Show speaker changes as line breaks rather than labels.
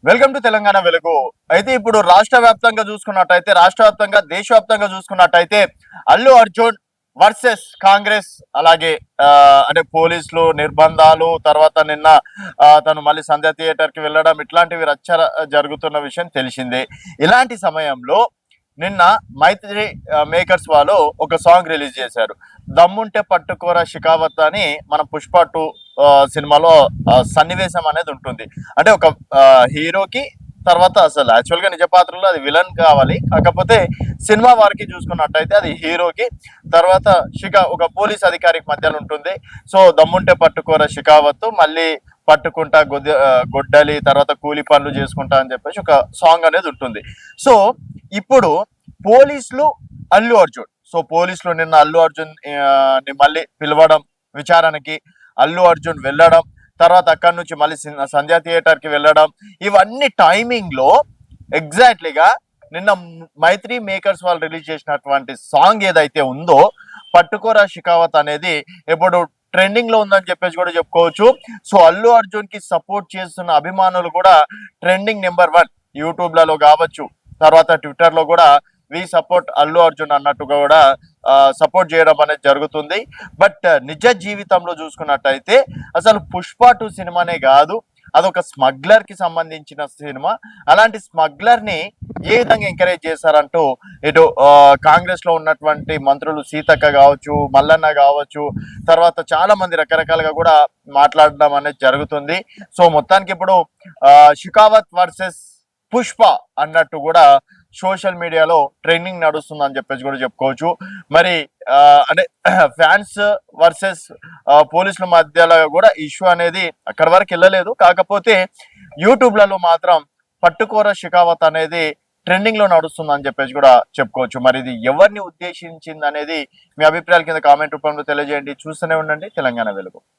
Welcome to Telangana వెలుగు. అయితే ఇప్పుడు రాష్ట్ర వ్యాప్తంగా చూసుకున్నట్టయితే, రాష్ట్ర వ్యాప్తంగా దేశవ్యాప్తంగా చూసుకున్నట్టయితే అల్లు అర్జున్ వర్సెస్ కాంగ్రెస్, అలాగే అంటే పోలీసులు నిర్బంధాలు, తర్వాత నిన్న తను మళ్ళీ సంధ్య థియేటర్ కి వెళ్ళడం, ఇట్లాంటివి రచ్చ జరుగుతున్న విషయం తెలిసిందే. ఇలాంటి సమయంలో నిన్న మైత్రి మేకర్స్ వాళ్ళు ఒక సాంగ్ రిలీజ్ చేశారు. దమ్ముంటే పట్టుకోరా షికావత్ అని మన పుష్ప 2 సినిమాలో సన్నివేశం అనేది ఉంటుంది. అంటే ఒక హీరోకి తర్వాత అసలు యాక్చువల్ గా నిజ పాత్రలో అది విలన్ కావాలి, కాకపోతే సినిమా వారికి చూసుకున్నట్టయితే అది హీరోకి, తర్వాత ఒక పోలీస్ అధికారికి మధ్యలో ఉంటుంది. సో దమ్ముంటే పట్టుకోర షికావత్, మళ్ళీ పట్టుకుంటా గొడ్డలి, తర్వాత కూలి పనులు చేసుకుంటా అని చెప్పేసి ఒక సాంగ్ అనేది ఉంటుంది. సో ఇప్పుడు పోలీసులు అల్లు అర్జున్, సో పోలీసులు నిన్న అల్లు అర్జున్ ని మళ్ళీ పిలవడం, విచారణకి అల్లు అర్జున్ వెళ్ళడం, తర్వాత అక్కడి నుంచి మళ్ళీ సంధ్యా థియేటర్ కి వెళ్ళడం, ఇవన్నీ టైమింగ్ లో ఎగ్జాక్ట్లీగా నిన్న మైత్రి మేకర్స్ వాళ్ళు రిలీజ్ చేసినటువంటి సాంగ్ ఏదైతే ఉందో పట్టుకోరా షికావత్ అనేది ఇప్పుడు ట్రెండింగ్ లో ఉందని చెప్పేసి కూడా చెప్పుకోవచ్చు. సో అల్లు అర్జున్ కి సపోర్ట్ చేస్తున్న అభిమానులు కూడా ట్రెండింగ్ నెంబర్ 1 యూట్యూబ్లలో కావచ్చు, తర్వాత ట్విట్టర్ లో కూడా వి సపోర్ట్ అల్లు అర్జున్ అన్నట్టుగా కూడా సపోర్ట్ చేయడం అనేది జరుగుతుంది. బట్ నిజ జీవితంలో చూసుకున్నట్టయితే అసలు పుష్ప 2 సినిమానే కాదు, అదొక స్మగ్లర్ కి సంబంధించిన సినిమా. అలాంటి స్మగ్లర్ ని ఏ విధంగా ఎంకరేజ్ చేశారంటూ ఇటు కాంగ్రెస్ లో ఉన్నటువంటి మంత్రులు సీతక్క కావచ్చు, మల్లన్న కావచ్చు, తర్వాత చాలా మంది రకరకాలుగా కూడా మాట్లాడడం అనేది జరుగుతుంది. సో మొత్తానికి ఇప్పుడు షికావత్ వర్సెస్ పుష్ప అన్నట్టు కూడా సోషల్ మీడియాలో ట్రెండింగ్ నడుస్తుందని చెప్పేసి కూడా చెప్పుకోవచ్చు. మరి అంటే ఫ్యాన్స్ వర్సెస్ పోలీసుల మధ్యలో కూడా ఇష్యూ అనేది అక్కడి వరకు వెళ్ళలేదు, కాకపోతే యూట్యూబ్లలో మాత్రం పట్టుకోర షికావత్ అనేది ట్రెండింగ్ లో నడుస్తుందని చెప్పేసి కూడా చెప్పుకోవచ్చు. మరి ఇది ఎవరిని ఉద్దేశించింది అనేది మీ అభిప్రాయాల కింద కామెంట్ రూపంలో తెలియజేయండి. చూస్తూనే ఉండండి తెలంగాణ వెలుగు.